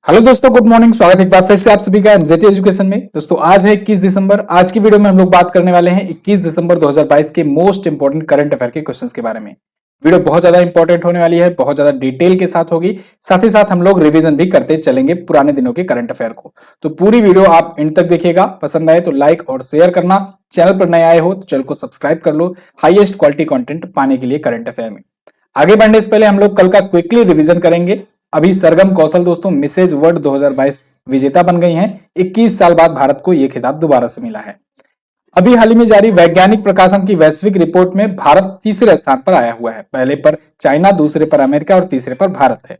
Hello दोस्तों, good morning. स्वागत है एक बार फिर से आप सभी का एमजेटी एजुकेशन में। दोस्तों आज है 21 दिसंबर। आज की वीडियो में हम लोग बात करने वाले हैं 21 दिसंबर 2022 के मोस्ट इंपोर्टेंट करंट अफेयर के क्वेश्चंस के बारे में। वीडियो बहुत ज्यादा इंपॉर्टेंट होने वाली है, बहुत ज्यादा डिटेल के साथ होगी। साथ ही साथ हम लोग रिवीजन भी करते चलेंगे पुराने दिनों के करंट अफेयर को। तो पूरी वीडियो आप एंड तक देखिएगा। पसंद आए तो लाइक और शेयर करना। चैनल पर नए आए हो तो चैनल को सब्सक्राइब कर लो हाईएस्ट क्वालिटी कंटेंट पाने के लिए करंट अफेयर में। आगे बढ़ने से पहले हम लोग कल का क्विकली रिवीजन करेंगे। अभी सरगम कौशल दोस्तों मिसेज वर्ल्ड 2022 विजेता बन गई हैं। 21 साल बाद भारत को यह खिताब दोबारा से मिला है। अभी हाल ही में जारी वैज्ञानिक प्रकाशन की वैश्विक रिपोर्ट में भारत तीसरे स्थान पर आया हुआ है। पहले पर चाइना, दूसरे पर अमेरिका और तीसरे पर भारत है।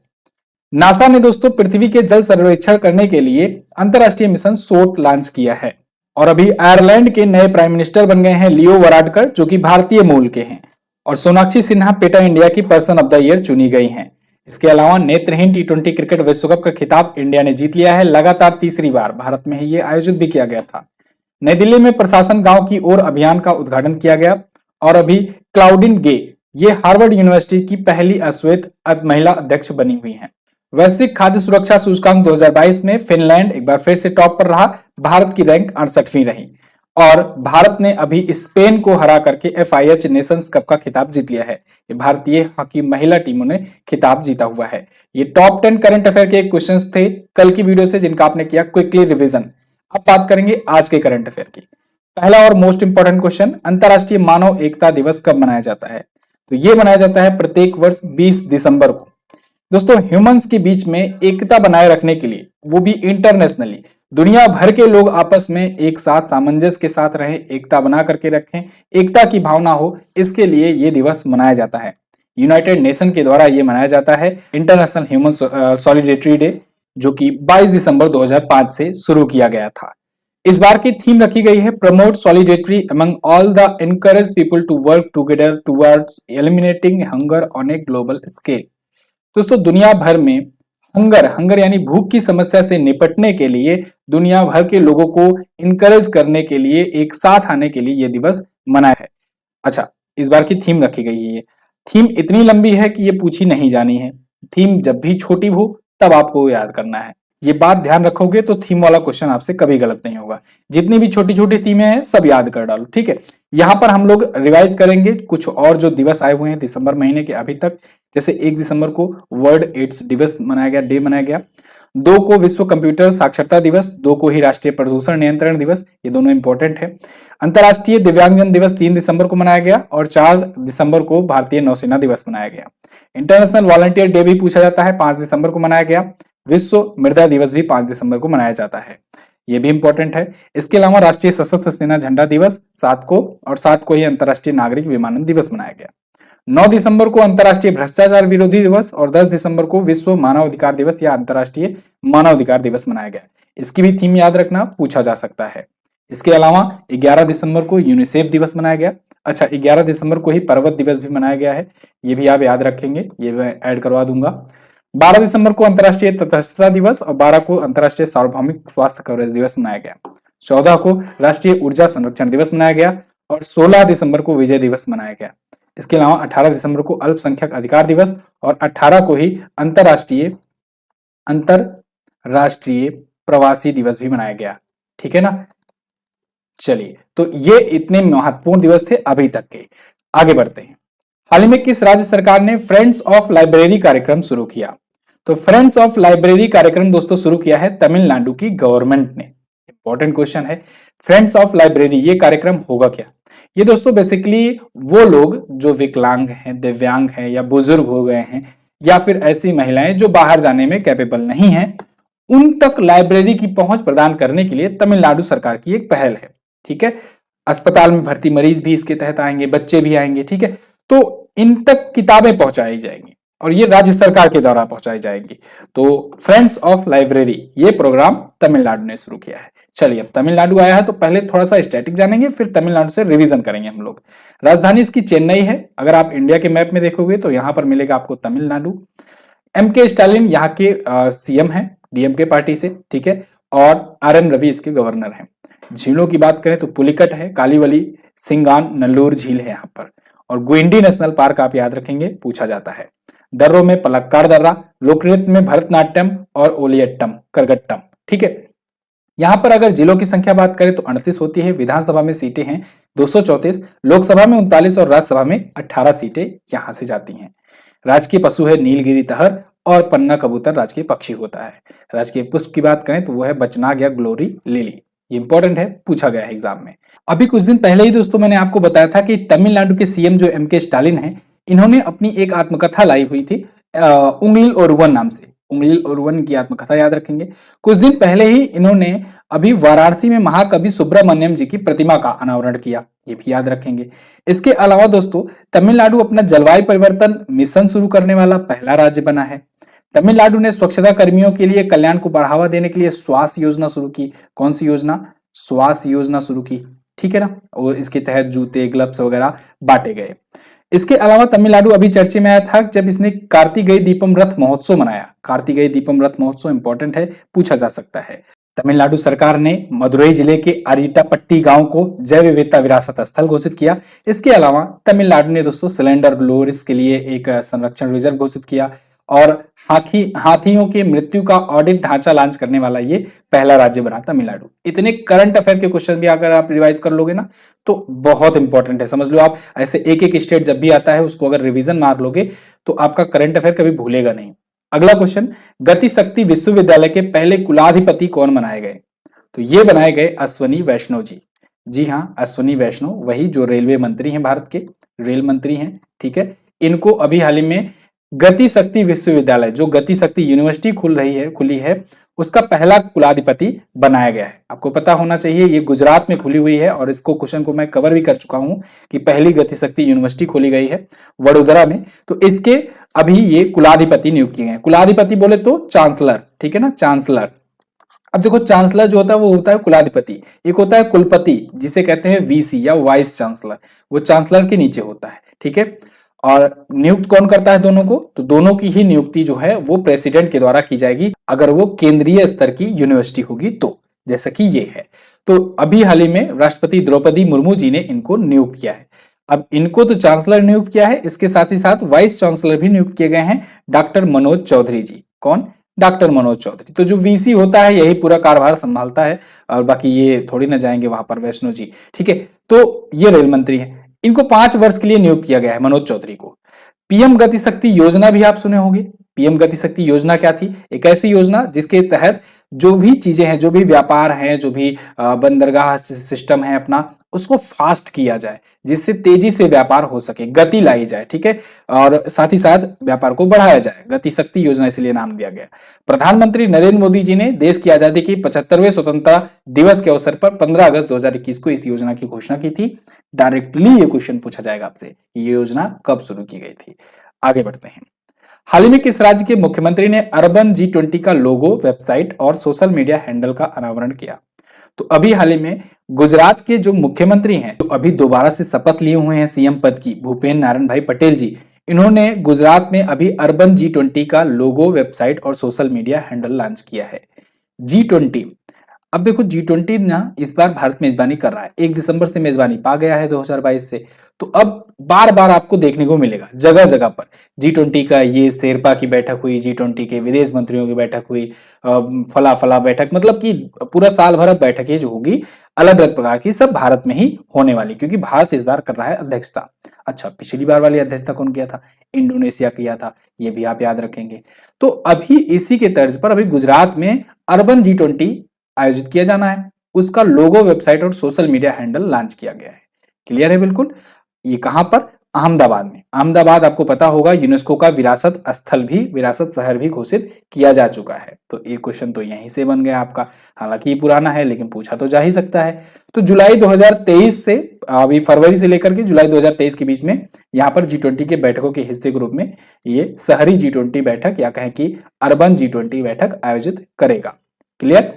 नासा ने दोस्तों पृथ्वी के जल सर्वेक्षण करने के लिए अंतरराष्ट्रीय मिशन सोट लॉन्च किया है। और अभी आयरलैंड के नए प्राइम मिनिस्टर बन गए हैं लियो वराडकर, जो कि भारतीय मूल के हैं। और सोनाक्षी सिन्हा पेटा इंडिया की पर्सन ऑफ द ईयर चुनी गई हैं। इसके अलावा नेत्रहीन टी20 क्रिकेट विश्व कप का खिताब इंडिया ने जीत लिया है। लगातार तीसरी बार भारत में ही ये आयोजित भी किया गया था। नई दिल्ली में प्रशासन गांव की ओर अभियान का उद्घाटन किया गया। और अभी क्लाउडिन गे ये हार्वर्ड यूनिवर्सिटी की पहली अश्वेत महिला अध्यक्ष बनी हुई हैं। वैश्विक खाद्य सुरक्षा सूचकांक 2022 में फिनलैंड एक बार फिर से टॉप पर रहा। भारत की रैंक 68वीं रही। और भारत ने अभी स्पेन को हरा करके FIH नेशंस कप का खिताब जीत लिया है। ये भारतीय हॉकी महिला टीमों ने खिताब जीता हुआ है। ये टॉप 10 करंट अफेयर के क्वेश्चंस थे कल की वीडियो से, जिनका आपने किया क्विकली रिवीजन। अब बात करेंगे आज के करंट अफेयर की। पहला और मोस्ट इंपॉर्टेंट क्वेश्चन, अंतरराष्ट्रीय मानव एकता दिवस कब मनाया जाता है? तो ये मनाया जाता है प्रत्येक वर्ष 20 दिसंबर को। दोस्तों ह्यूमंस के बीच में एकता बनाए रखने के लिए, वो भी इंटरनेशनली, दुनिया भर के लोग आपस में एक साथ सामंजस्य के साथ रहें, एकता बना करके रखें, एकता की भावना हो, इसके लिए ये दिवस मनाया जाता है। यूनाइटेड नेशन के द्वारा ये मनाया जाता है इंटरनेशनल ह्यूमन सॉलिडेरिटी डे, जो कि 22 दिसंबर 2005 से शुरू किया गया था। इस बार की थीम रखी गई है promote solidarity among all the encourage people to work together towards eliminating hunger on a global scale. दोस्तों दुनिया भर में हंगर यानी भूख की समस्या से निपटने के लिए, दुनिया भर के लोगों को इनकरेज करने के लिए, एक साथ आने के लिए यह दिवस मनाया है। अच्छा, इस बार की थीम रखी गई है। ये थीम इतनी लंबी है कि ये पूछी नहीं जानी है। थीम जब भी छोटी हो तब आपको याद करना है। ये बात ध्यान रखोगे तो थीम वाला क्वेश्चन आपसे कभी गलत नहीं होगा। जितनी भी छोटी छोटी थीमें हैं सब याद कर डालो, ठीक है। यहां पर हम लोग रिवाइज करेंगे कुछ और जो दिवस आए हुए हैं दिसंबर महीने के अभी तक। जैसे 1 दिसंबर को वर्ल्ड एड्स दिवस मनाया गया, डे मनाया गया। 2 को विश्व कंप्यूटर साक्षरता दिवस, 2 को ही राष्ट्रीय प्रदूषण नियंत्रण दिवस, ये दोनों इंपॉर्टेंट है। अंतरराष्ट्रीय दिव्यांगजन दिवस 3 दिसंबर को मनाया गया और 4 दिसंबर को भारतीय नौसेना दिवस मनाया गया। इंटरनेशनल वॉलंटियर डे भी पूछा जाता है, 5 दिसंबर को मनाया गया। विश्व मृदा दिवस भी 5 दिसंबर को मनाया जाता है, ये भी इंपॉर्टेंट है। इसके अलावा राष्ट्रीय सशस्त्र सेना झंडा दिवस 7 को, और 7 को ही अंतरराष्ट्रीय नागरिक विमानन दिवस मनाया गया। 9 दिसंबर को अंतरराष्ट्रीय भ्रष्टाचार विरोधी दिवस और 10 दिसंबर को विश्व मानव अधिकार दिवस या अंतरराष्ट्रीय मानव अधिकार दिवस मनाया गया। इसकी भी थीम याद रखना, पूछा जा सकता है। इसके अलावा 11 दिसंबर को यूनिसेफ दिवस मनाया गया। अच्छा, 11 दिसंबर को ही पर्वत दिवस भी मनाया गया है, ये भी आप याद रखेंगे, ये मैं ऐड करवा दूंगा। 12 दिसंबर को अंतरराष्ट्रीय तटस्थता दिवस और 12 को अंतरराष्ट्रीय सार्वभौमिक स्वास्थ्य कवरेज दिवस मनाया गया। 14 को राष्ट्रीय ऊर्जा संरक्षण दिवस मनाया गया और 16 दिसंबर को विजय दिवस मनाया गया। इसके अलावा 18 दिसंबर को अल्पसंख्यक अधिकार दिवस और 18 को ही अंतरराष्ट्रीय प्रवासी दिवस भी मनाया गया, ठीक है ना। चलिए, तो ये इतने महत्वपूर्ण दिवस थे अभी तक के। आगे बढ़ते हैं। हाल ही में किस राज्य सरकार ने फ्रेंड्स ऑफ लाइब्रेरी कार्यक्रम शुरू किया? तो फ्रेंड्स ऑफ लाइब्रेरी कार्यक्रम दोस्तों शुरू किया है तमिलनाडु की गवर्नमेंट ने। इंपॉर्टेंट क्वेश्चन है, फ्रेंड्स ऑफ लाइब्रेरी ये कार्यक्रम होगा क्या? ये दोस्तों बेसिकली वो लोग जो विकलांग हैं, दिव्यांग हैं या बुजुर्ग हो गए हैं, या फिर ऐसी महिलाएं जो बाहर जाने में कैपेबल नहीं है, उन तक लाइब्रेरी की पहुंच प्रदान करने के लिए तमिलनाडु सरकार की एक पहल है, ठीक है। अस्पताल में भर्ती मरीज भी इसके तहत आएंगे, बच्चे भी आएंगे, ठीक है। तो इन तक किताबें पहुंचाई जाएंगी और ये राज्य सरकार के द्वारा पहुंचाई जाएंगी। तो फ्रेंड्स ऑफ लाइब्रेरी ये प्रोग्राम तमिलनाडु ने शुरू किया है। चलिए, अब तमिलनाडु आया है तो पहले थोड़ा सा स्टैटिक जानेंगे, फिर तमिलनाडु से रिवीजन करेंगे हम लोग। राजधानी इसकी चेन्नई है। अगर आप इंडिया के मैप में देखोगे तो यहां पर मिलेगा आपको तमिलनाडु। MK स्टालिन यहाँ के CM है DMK पार्टी से, ठीक है। और RN रवि इसके गवर्नर हैं। झीलों की बात करें तो पुलिकट है, कालीवली, सिंगान, नल्लूर झील है यहाँ पर। और गुइंडी नेशनल पार्क आप याद रखेंगे, पूछा जाता है। दर्रों में पलक्काड़ दर्रा, लोक नृत्य में भरतनाट्यम और ओलियट्टम करगट्टम। ठीक है, यहां पर अगर जिलों की संख्या बात करें तो 38 होती है, विधानसभा में सीटें हैं 234, लोकसभा में 39 और राज्यसभा में 18 सीटें यहां से जाती हैं। राजकीय पशु है नीलगिरी तहर और पन्ना कबूतर राजकीय पक्षी होता है। राजकीय पुष्प की बात करें तो वो है बचनाग या ग्लोरी लिली। ये इंपॉर्टेंट है, पूछा गया है एग्जाम में। अभी कुछ दिन पहले ही दोस्तों मैंने आपको बताया था कि तमिलनाडु के सीएम जो एम.के. स्टालिन है, इन्होंने अपनी एक आत्मकथा लाई हुई थी उंगलिल ओरुवन नाम से। उंगलिल ओरुवन की आत्मकथा याद रखेंगे। कुछ दिन पहले ही इन्होंने अभी वाराणसी में महाकवि सुब्रमण्यम जी की प्रतिमा का अनावरण किया, ये भी याद रखेंगे। इसके अलावा दोस्तों तमिलनाडु अपना जलवायु परिवर्तन मिशन शुरू करने वाला पहला राज्य बना है। तमिलनाडु ने स्वच्छता कर्मियों के लिए कल्याण को बढ़ावा देने के लिए श्वास योजना शुरू की। कौन सी योजना? श्वास योजना शुरू की, ठीक है ना। और इसके तहत जूते ग्लव्स वगैरह बांटे गए। इसके अलावा तमिलनाडु अभी चर्चे में आया था जब इसने कार्तिकेय दीपम रथ महोत्सव मनाया। कार्तिकेय दीपम रथ महोत्सव इंपॉर्टेंट है, पूछा जा सकता है। तमिलनाडु सरकार ने मदुरई जिले के अरिटापट्टी गांव को जैव विविधता विरासत स्थल घोषित किया। इसके अलावा तमिलनाडु ने दोस्तों सिलेंडर लोरिस के लिए एक संरक्षण रिजर्व घोषित किया और हाथियों की मृत्यु का ऑडिट ढांचा लॉन्च करने वाला ये पहला राज्य बना तमिलनाडु। इतने करंट अफेयर के क्वेश्चन भी अगर आप रिवाइज कर लोगे ना तो बहुत इंपॉर्टेंट है, समझ लो आप। ऐसे एक एक स्टेट जब भी आता है उसको अगर रिवीजन मार लोगे तो आपका करंट अफेयर कभी भूलेगा नहीं। अगला क्वेश्चन, गति शक्ति विश्वविद्यालय के पहले कुलाधिपति कौन बनाए गए? तो ये बनाए गए अश्वनी वैष्णव जी। जी हाँ, अश्वनी वैष्णव, वही जो रेलवे मंत्री हैं, भारत के रेल मंत्री हैं। ठीक है, इनको अभी हाल ही में गति शक्ति विश्वविद्यालय, जो गति शक्ति यूनिवर्सिटी खुली है उसका पहला कुलाधिपति बनाया गया है। आपको पता होना चाहिए ये गुजरात में खुली हुई है और इसको क्वेश्चन को मैं कवर भी कर चुका हूं कि पहली गति शक्ति यूनिवर्सिटी खोली गई है वडोदरा में। तो इसके अभी ये कुलाधिपति नियुक्त किए गए। कुलाधिपति बोले तो चांसलर, ठीक है ना, चांसलर। अब देखो चांसलर जो होता है वो होता है कुलाधिपति, एक होता है कुलपति जिसे कहते हैं वीसी या वाइस चांसलर, वो चांसलर के नीचे होता है। ठीक है, और नियुक्त कौन करता है दोनों को? तो दोनों की ही नियुक्ति जो है वो प्रेसिडेंट के द्वारा की जाएगी अगर वो केंद्रीय स्तर की यूनिवर्सिटी होगी तो, जैसा कि ये है। तो अभी हाल ही में राष्ट्रपति द्रौपदी मुर्मू जी ने इनको नियुक्त किया है। अब इनको तो चांसलर नियुक्त किया है, इसके साथ ही साथ वाइस चांसलर भी नियुक्त किए गए हैं डॉक्टर मनोज चौधरी जी। कौन? डॉक्टर मनोज चौधरी। तो जो वीसी होता है यही पूरा कार्यभार संभालता है और बाकी ये थोड़ी ना जाएंगे वहां पर, वैष्णो जी। ठीक है, तो ये रेल मंत्री है, इनको 5 वर्ष के लिए नियुक्त किया गया है मनोज चौधरी को। पीएम गति शक्ति योजना भी आप सुने होंगे। पीएम गति शक्ति योजना क्या थी? एक ऐसी योजना जिसके तहत जो भी चीजें हैं, जो भी व्यापार हैं, जो भी बंदरगाह सिस्टम है अपना, उसको फास्ट किया जाए जिससे तेजी से व्यापार हो सके, गति लाई जाए। ठीक है, और साथ ही साथ व्यापार को बढ़ाया जाए। गति शक्ति योजना इसलिए नाम दिया गया। प्रधानमंत्री नरेंद्र मोदी जी ने देश की आजादी के 75वें स्वतंत्रता दिवस के अवसर पर 15 अगस्त 2021 को इस योजना की घोषणा की थी। डायरेक्टली ये क्वेश्चन पूछा जाएगा आपसे, ये योजना कब शुरू की गई थी। आगे बढ़ते हैं। हाल ही में किस राज्य के मुख्यमंत्री ने अर्बन G20 का लोगो, वेबसाइट और सोशल मीडिया हैंडल का अनावरण किया? तो अभी हाल ही में गुजरात के जो मुख्यमंत्री हैं, तो अभी दोबारा से शपथ लिए हुए हैं सीएम पद की, भूपेन्द्र नारायण भाई पटेल जी, इन्होंने गुजरात में अभी अर्बन G20 का लोगो, वेबसाइट और सोशल मीडिया हैंडल लॉन्च किया है। G20, अब देखो G20 ना इस बार भारत मेजबानी कर रहा है, 1 दिसंबर से मेजबानी पा गया है 2022 से। तो अब बार बार आपको देखने को मिलेगा जगह जगह पर G20 का, ये शेरपा की बैठक हुई, G20 के विदेश मंत्रियों की बैठक हुई, फला फला बैठक, मतलब कि पूरा साल भर अब बैठकें जो होगी अलग अलग प्रकार की, सब भारत में ही होने वाली, क्योंकि भारत इस बार कर रहा है अध्यक्षता। अच्छा, पिछली बार वाली अध्यक्षता कौन किया था? इंडोनेशिया किया था, ये भी आप याद रखेंगे। तो अभी इसी के तर्ज पर अभी गुजरात में अर्बन G20 आयोजित किया जाना है, उसका लोगो, वेबसाइट और सोशल मीडिया हैंडल लॉन्च किया गया है। क्लियर है बिल्कुल। ये कहां पर? अहमदाबाद में। अहमदाबाद आपको पता होगा यूनेस्को का विरासत स्थल भी, विरासत शहर भी घोषित किया जा चुका है। तो एक क्वेश्चन तो यहीं से बन गया आपका, हालांकि ये पुराना है लेकिन पूछा तो जा ही सकता है। तो जुलाई 2023 से, अभी फरवरी से लेकर के जुलाई 2023 के बीच में यहाँ पर G20 के बैठकों के हिस्से के रूप में ये शहरी G20 बैठक या कहें कि अर्बन G20 बैठक आयोजित करेगा। क्लियर।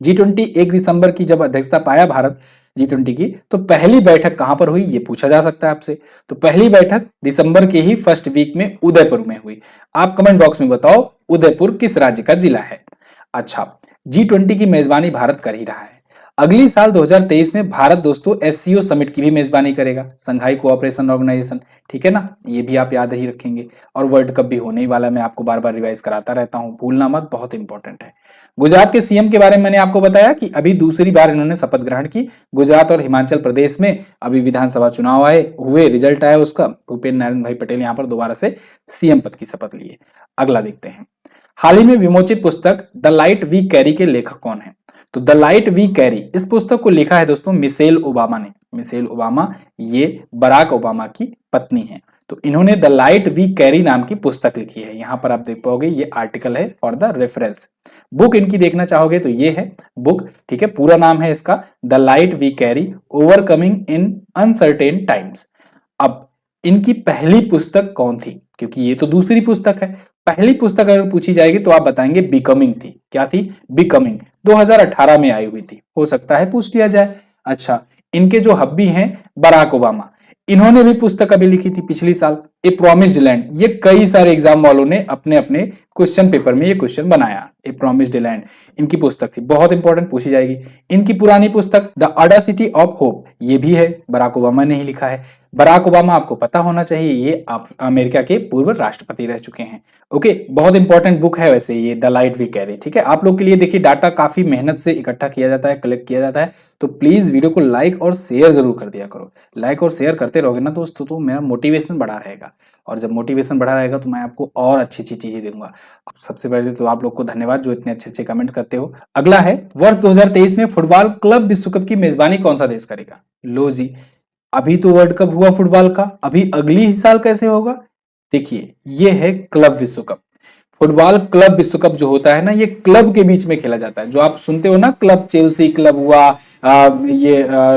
G20 1 दिसंबर की जब अध्यक्षता पाया भारत G20 की, तो पहली बैठक कहां पर हुई ये पूछा जा सकता है आपसे। तो पहली बैठक दिसंबर के ही फर्स्ट वीक में उदयपुर में हुई। आप कमेंट बॉक्स में बताओ उदयपुर किस राज्य का जिला है। अच्छा, G20 की मेजबानी भारत कर ही रहा है। अगली साल 2023 में भारत दोस्तों एससीओ समिट की भी मेजबानी करेगा, संघाई कोऑपरेशन ऑर्गेनाइजेशन, ठीक है ना, ये भी आप याद ही रखेंगे। और वर्ल्ड कप भी होने ही वाला, मैं आपको बार बार रिवाइज कराता रहता हूं, भूलना मत, बहुत इंपॉर्टेंट है। गुजरात के सीएम के बारे में मैंने आपको बताया कि अभी दूसरी बार इन्होंने शपथ ग्रहण की। गुजरात और हिमाचल प्रदेश में अभी विधानसभा चुनाव आए हुए, रिजल्ट आया उसका, भूपेंद्र नारायण भाई पटेल यहाँ पर दोबारा से सीएम पद की शपथ लिए। अगला देखते हैं, हाल ही में विमोचित पुस्तक द लाइट वी कैरी के लेखक कौन है? तो द लाइट वी कैरी, इस पुस्तक को लिखा है दोस्तों मिशेल ओबामा ने। मिशेल ओबामा ये बराक ओबामा की पत्नी है, तो इन्होंने द लाइट वी कैरी नाम की पुस्तक लिखी है। यहां पर आप देख पाओगे ये आर्टिकल है फॉर द रेफरेंस। बुक इनकी देखना चाहोगे तो ये है बुक, ठीक है, पूरा नाम है इसका the light we carry overcoming in uncertain times. अब इनकी पहली पुस्तक कौन थी, क्योंकि ये तो दूसरी पुस्तक है। पहली पुस्तक अगर पूछी जाएगी तो आप बताएंगे बिकमिंग थी। क्या थी? बिकमिंग, 2018 में आई हुई थी, हो सकता है पूछ लिया जाए। अच्छा, इनके जो हब्बी हैं बराक ओबामा, इन्होंने भी पुस्तक अभी लिखी थी पिछली साल, ए प्रॉमिस्ड लैंड। ये कई सारे एग्जाम वालों ने अपने अपने क्वेश्चन पेपर में ये क्वेश्चन बनाया, ए प्रॉमिस्ड लैंड इनकी पुस्तक थी, बहुत इंपॉर्टेंट, पूछी जाएगी। इनकी पुरानी पुस्तक द ऑडेसिटी ऑफ होप, ये भी है, बराक ओबामा ने ही लिखा है। बराक ओबामा आपको पता होना चाहिए, ये अमेरिका के पूर्व राष्ट्रपति रह चुके हैं। ओके, बहुत इंपॉर्टेंट बुक है वैसे ये द लाइट वी कैरी, ठीक है। आप लोग के लिए देखिए डाटा काफी मेहनत से इकट्ठा किया जाता है, कलेक्ट किया जाता है, तो प्लीज वीडियो को लाइक और शेयर जरूर कर दिया करो। लाइक और शेयर करते रहोगे ना दोस्तों तो मेरा मोटिवेशन बढ़ा रहेगा, और जब मोटिवेशन बढ़ा रहेगा तो मैं आपको और अच्छी अच्छी चीजें दूंगा। सबसे पहले तो आप लोग को धन्यवाद जो इतने अच्छे अच्छे कमेंट करते हो। अगला है, वर्ष 2023 में फुटबॉल क्लब विश्व कप की मेजबानी कौन सा देश करेगा? लो जी, अभी तो वर्ल्ड कप हुआ फुटबॉल का, अभी अगली ही साल कैसे होगा? देखिए, ये है क्लब विश्व कप। फुटबॉल क्लब विश्व कप जो होता है ना, ये क्लब के बीच में खेला जाता है। जो आप सुनते हो ना, क्लब चेल्सी क्लब हुआ,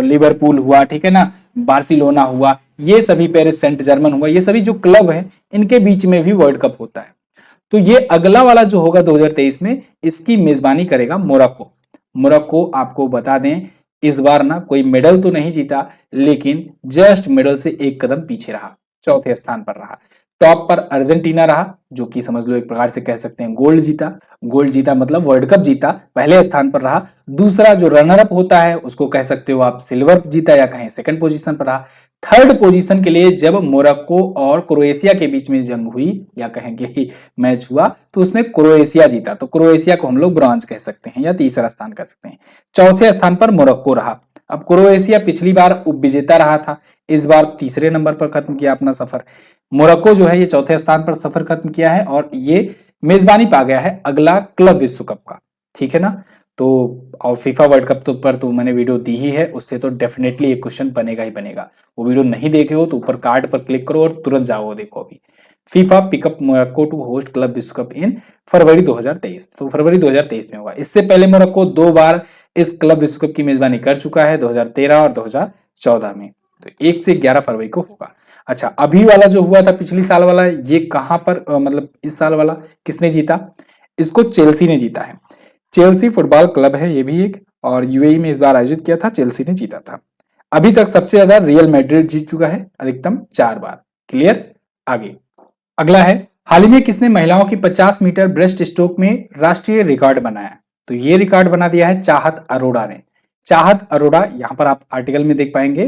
लिवरपूल हुआ, ठीक है ना, बार्सिलोना हुआ, ये सभी, पेरिस सेंट जर्मन हुआ, ये सभी जो क्लब है इनके बीच में भी वर्ल्ड कप होता है। तो ये अगला वाला जो होगा 2023 में, इसकी मेजबानी करेगा मोरक्को। मोरक्को आपको बता दें इस बार ना कोई मेडल तो नहीं जीता, लेकिन जस्ट मेडल से एक कदम पीछे रहा, चौथे स्थान पर रहा। टॉप पर अर्जेंटीना रहा, जो कि समझ लो एक प्रकार से कह सकते हैं गोल्ड जीता। गोल्ड जीता मतलब वर्ल्ड कप जीता, पहले स्थान पर रहा। दूसरा जो रनर अप होता है उसको कह सकते हो आप सिल्वर जीता, या कहें सेकंड पोजीशन पर रहा। थर्ड पोजीशन के लिए जब मोरक्को और क्रोएशिया के बीच में जंग हुई, या कहेंगे मैच हुआ, तो उसमें क्रोएशिया जीता, तो क्रोएशिया को हम लोग ब्रॉन्ज कह सकते हैं या तीसरा स्थान कह सकते हैं। चौथे स्थान पर मोरक्को रहा। अब क्रोएशिया पिछली बार उपविजेता रहा था, इस बार तीसरे नंबर पर खत्म किया अपना सफर। मोरक्को जो है ये चौथे स्थान पर सफर खत्म किया है, और ये मेजबानी पा गया है अगला क्लब विश्व कप का, ठीक है ना। तो और फीफा वर्ल्ड कप तो पर तो मैंने वीडियो दी ही है, उससे तो डेफिनेटली एक क्वेश्चन बनेगा ही बनेगा। वो वीडियो नहीं देखे हो तो ऊपर कार्ड पर क्लिक करो और तुरंत जाओ देखो। अभी FIFA pickup Morocco to host club विश्व कप इन फरवरी 2023, तो फरवरी 2023 में होगा। इससे पहले मोरक्को 2 बार इस क्लब विश्व कप की मेजबानी कर चुका है, 2013 और 2014 में। तो 1 से 11 फरवरी को होगा। अच्छा, अभी वाला जो हुआ था पिछली साल वाला, ये कहां पर मतलब इस साल वाला किसने जीता? इसको चेल्सी ने जीता है। चेल्सी फुटबॉल क्लब है ये भी एक, और यूएई में इस बार आयोजित किया था, चेल्सी ने जीता था। अभी तक सबसे ज्यादा रियल मैड्रिड जीत चुका है, अधिकतम 4 बार। क्लियर? आगे अगला है, हाल ही में किसने महिलाओं की 50 मीटर ब्रेस्ट स्ट्रोक में राष्ट्रीय रिकॉर्ड बनाया? तो ये रिकॉर्ड बना दिया है चाहत अरोड़ा ने। चाहत अरोड़ा, यहां पर आप आर्टिकल में देख पाएंगे,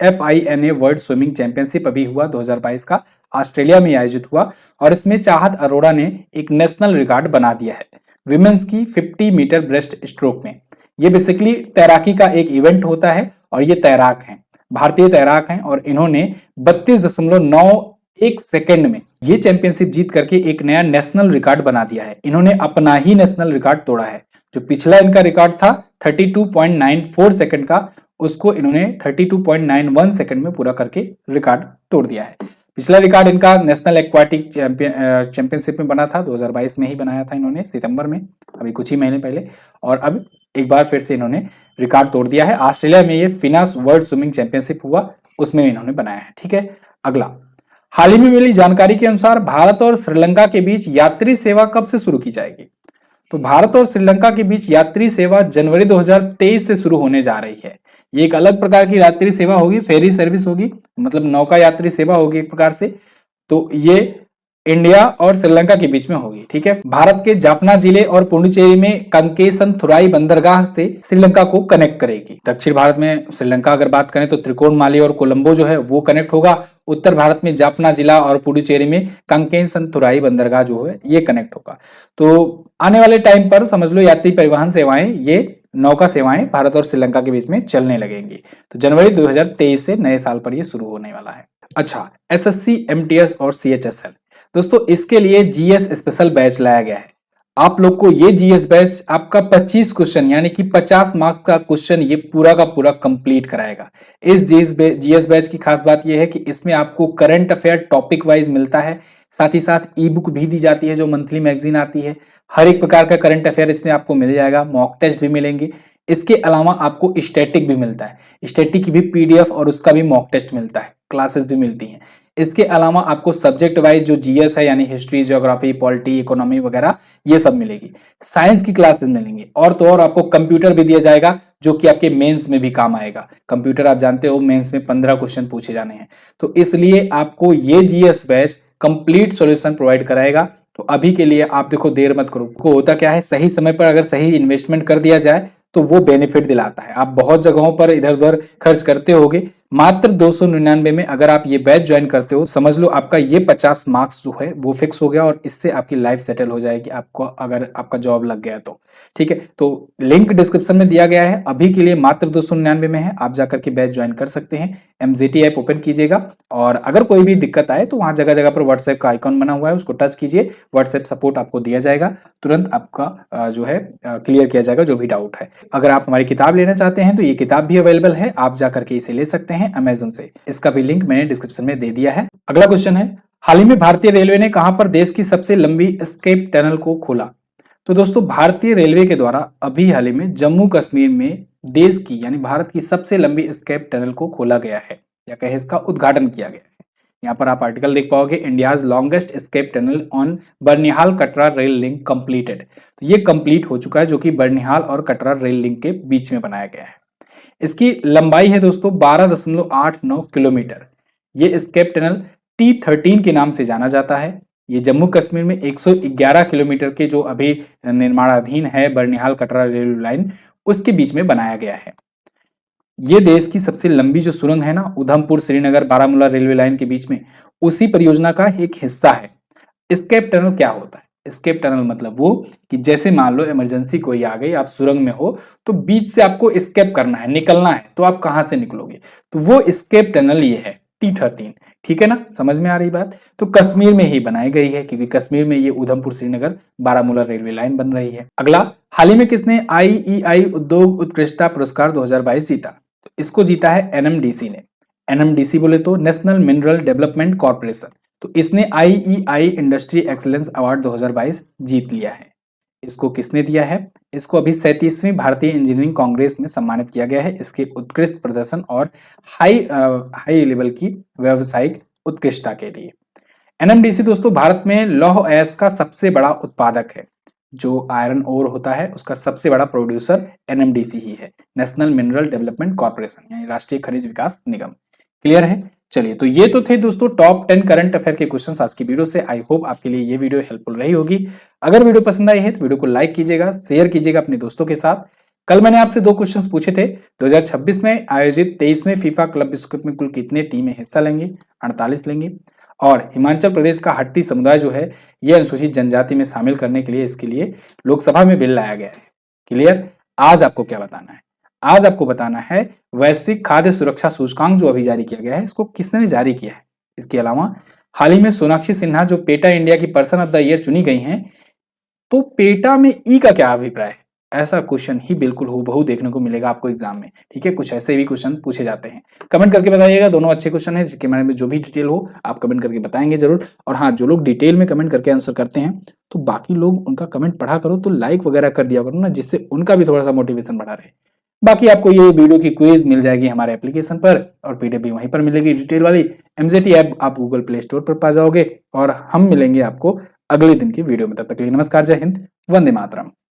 FINA वर्ल्ड स्विमिंग चैंपियनशिप अभी हुआ 2022 का, ऑस्ट्रेलिया में आयोजित हुआ, और इसमें चाहत अरोड़ा ने एक नेशनल रिकॉर्ड बना दिया है विमेंस की 50 मीटर ब्रेस्ट स्ट्रोक में। ये बेसिकली तैराकी का एक इवेंट होता है, और ये तैराक हैं, भारतीय तैराक हैं, और इन्होंने 32.91 सेकंड में ये चैंपियनशिप जीत करके एक नया नेशनल रिकॉर्ड बना दिया है। इन्होंने अपना ही नेशनल रिकॉर्ड तोड़ा है। जो पिछला इनका रिकॉर्ड था 32.94 सेकंड का, उसको इन्होंने 32.91 सेकंड में पूरा करके रिकॉर्ड तोड़ दिया है। पिछला रिकॉर्ड इनका नेशनल एक्वाटिक चैंपियनशिप में बना था, 2022 में ही बनाया था इन्होंने, सितंबर में, अभी कुछ ही महीने पहले। और अब एक बार फिर से इन्होंने रिकॉर्ड तोड़ दिया है। ऑस्ट्रेलिया में ये FINA वर्ल्ड स्विमिंग चैंपियनशिप हुआ, उसमें इन्होंने बनाया है, ठीक है। अगला, हाल ही में मिली जानकारी के अनुसार भारत और श्रीलंका के बीच यात्री सेवा कब से शुरू की जाएगी? तो भारत और श्रीलंका के बीच यात्री सेवा जनवरी 2023 से शुरू होने जा रही है। ये एक अलग प्रकार की यात्री सेवा होगी, फेरी सर्विस होगी, मतलब नौका यात्री सेवा होगी एक प्रकार से। तो ये इंडिया और श्रीलंका के बीच में होगी। ठीक है, भारत के जाफना जिले और पुडुचेरी में कंकेसनथुराई बंदरगाह से श्रीलंका को कनेक्ट करेगी। दक्षिण भारत में श्रीलंका अगर बात करें तो त्रिकोणमाली और कोलंबो जो है वो कनेक्ट होगा। उत्तर भारत में जाफना जिला और पुडुचेरी में कंकेसनथुराई बंदरगाह जो है ये कनेक्ट होगा। तो आने वाले टाइम पर समझ लो यात्री परिवहन सेवाएं, ये नौका सेवाएं भारत और श्रीलंका के बीच में चलने लगेंगी। तो जनवरी 2023 से नए साल पर ये शुरू होने वाला है। अच्छा, एसएससी, एमटीएस और सीएचएसएल दोस्तों, इसके लिए जीएस स्पेशल बैच लाया गया है। आप लोग को ये जीएस बैच आपका 25 क्वेश्चन यानी कि 50 मार्क्स का क्वेश्चन ये पूरा का पूरा कंप्लीट कराएगा। इस जीएस बैच की खास बात ये है कि इसमें आपको करंट अफेयर टॉपिक वाइज मिलता है, साथ ही साथ ई बुक भी दी जाती है जो मंथली मैगजीन आती है। हर एक प्रकार का करंट अफेयर इसमें आपको मिल जाएगा, मॉक टेस्ट भी मिलेंगे। इसके अलावा आपको स्टैटिक भी मिलता है, स्टैटिक की भी पीडीएफ और उसका भी मॉक टेस्ट मिलता है, क्लासेस भी मिलती हैं। इसके अलावा आपको सब्जेक्ट वाइज जो जीएस है यानी हिस्ट्री, ज्योग्राफी, पॉलिटी, इकोनॉमी वगैरह ये सब मिलेगी। साइंस की क्लासेस मिलेंगी और तो और आपको कंप्यूटर भी दिया जाएगा जो कि आपके मेंस में भी काम आएगा। कंप्यूटर आप जानते हो मेंस में 15 क्वेश्चन पूछे जाने हैं, तो इसलिए आपको ये GS batch complete solution provide कराएगा। तो अभी के लिए आप देखो देर मत करो। को होता क्या है, सही समय पर अगर सही इन्वेस्टमेंट कर दिया जाए तो वो बेनिफिट दिलाता है। आप बहुत जगहों पर इधर उधर खर्च करते होगे, मात्र 299 में अगर आप ये बैच ज्वाइन करते हो समझ लो आपका ये 50 मार्क्स जो है वो फिक्स हो गया और इससे आपकी लाइफ सेटल हो जाएगी, आपको अगर आपका जॉब लग गया तो। ठीक है, तो लिंक डिस्क्रिप्शन में दिया गया है, अभी के लिए मात्र 299 में है, आप जाकर के बैच ज्वाइन कर सकते हैं। एमजीटी ऐप ओपन कीजिएगा और अगर कोई भी दिक्कत आए तो वहां जगह जगह पर व्हाट्सएप का आइकॉन बना हुआ है, उसको टच कीजिए, व्हाट्सएप सपोर्ट आपको दिया जाएगा, तुरंत आपका जो है क्लियर किया जाएगा जो भी डाउट है। अगर आप हमारी किताब लेना चाहते हैं तो ये किताब भी अवेलेबल है, आप जाकर के इसे ले सकते हैं अमेजन से, इसका भी लिंक मैंने डिस्क्रिप्शन में दे दिया है। अगला क्वेश्चन है, हाल ही में भारतीय रेलवे ने कहां पर देश की सबसे लंबी एस्केप टनल को खोला? तो दोस्तों भारतीय रेलवे के द्वारा अभी हाल ही में जम्मू कश्मीर में देश की यानी भारत की सबसे लंबी एस्केप टनल को खोला गया है, या कहे इसका उद्घाटन किया गया है। यहाँ पर आप आर्टिकल देख पाओगे, India's longest escape tunnel on Banihal Katra rail link completed. तो ये कंप्लीट हो चुका है जो कि बर्निहाल और कटरा रेल लिंक के बीच में बनाया गया है। इसकी लंबाई है दोस्तों 12.89 किलोमीटर। ये एस्केप टनल T13 के नाम से जाना जाता है। ये जम्मू कश्मीर में 111 किलोमीटर के जो अभी निर्माणाधीन है बर्निहाल कटरा रेल लाइन, उसके बीच में बनाया गया है। ये देश की सबसे लंबी जो सुरंग है ना, उधमपुर श्रीनगर बारामूला रेलवे लाइन के बीच में, उसी परियोजना का एक हिस्सा है। एस्केप टनल क्या होता है? एस्केप टनल मतलब वो कि जैसे मान लो इमरजेंसी कोई आ गई, आप सुरंग में हो तो बीच से आपको एस्केप करना है, निकलना है, तो आप कहां से निकलोगे? तो वो एस्केप टनल ये है T13। ठीक है ना, समझ में आ रही बात? तो कश्मीर में ही बनाई गई है क्योंकि कश्मीर में ये उधमपुर श्रीनगर बारामूला रेलवे लाइन बन रही है। अगला, हाल ही में किसने IEI उद्योग उत्कृष्टता पुरस्कार 2022 जीता? तो इसको जीता है एनएमडीसी ने। एनएमडीसी बोले तो नेशनल मिनरल डेवलपमेंट कॉर्पोरेशन। तो इसने IEI इंडस्ट्री एक्सीलेंस अवार्ड 2022 जीत लिया है। इसको किसने दिया है? इसको अभी 37वीं भारतीय इंजीनियरिंग कांग्रेस में सम्मानित किया गया है इसके उत्कृष्ट प्रदर्शन और हाई लेवल की व्यावसायिक उत्कृष्टता के लिए। एनएमडीसी दोस्तों भारत में लौह अयस्क का सबसे बड़ा उत्पादक है। जो आयरन ओर होता है उसका सबसे बड़ा प्रोड्यूसर एनएमडीसी ही है, नेशनल मिनरल डेवलपमेंट कॉर्पोरेशन यानी राष्ट्रीय खनिज विकास निगम। क्लियर है? चलिए, तो ये तो थे दोस्तों टॉप 10 करंट अफेयर के क्वेश्चंस आज की वीडियो से। आई होप आपके लिए ये वीडियो हेल्पफुल रही होगी। अगर वीडियो पसंद आई है तो वीडियो को लाइक कीजिएगा, शेयर कीजिएगा अपने दोस्तों के साथ। कल मैंने आपसे 2 क्वेश्चंस पूछे थे, 2026 में आयोजित 23वें फीफा क्लब विश्व कप में कुल कितने टीमें हिस्सा लेंगे? 48 लेंगे। और हिमाचल प्रदेश का हट्टी समुदाय जो है यह अनुसूचित जनजाति में शामिल करने के लिए इसके लिए लोकसभा में बिल लाया गया है। क्लियर? आज आपको क्या बताना है? आज आपको बताना है वैश्विक खाद्य सुरक्षा सूचकांक जो अभी जारी किया गया है, इसको किसने जारी किया है। इसके अलावा हाल ही में सोनाक्षी सिन्हा जो पेटा इंडिया की पर्सन ऑफ द ईयर चुनी गई हैं, तो पेटा में ई का क्या अभिप्राय है? ऐसा क्वेश्चन ही बिल्कुल हूबहू देखने को मिलेगा आपको एग्जाम में। ठीक है, कुछ ऐसे भी क्वेश्चन पूछे जाते हैं। कमेंट करके बताइएगा, दोनों अच्छे क्वेश्चन है जिसके बारे में जो भी डिटेल हो आप कमेंट करके बताएंगे जरूर। और हाँ, जो लोग डिटेल में कमेंट करके आंसर करते हैं तो बाकी लोग उनका कमेंट पढ़ा करो, तो लाइक वगैरह कर दिया करो ना, जिससे उनका भी थोड़ा सा मोटिवेशन बढ़ा रहे। बाकी आपको ये वीडियो की क्विज मिल जाएगी हमारे एप्लीकेशन पर और पीडीएफ भी वहीं पर मिलेगी डिटेल वाली। एमजेटी ऐप आप गूगल प्ले स्टोर पर पा जाओगे और हम मिलेंगे आपको अगले दिन की वीडियो में। तब तक के लिए नमस्कार, जय हिंद, वंदे मातरम।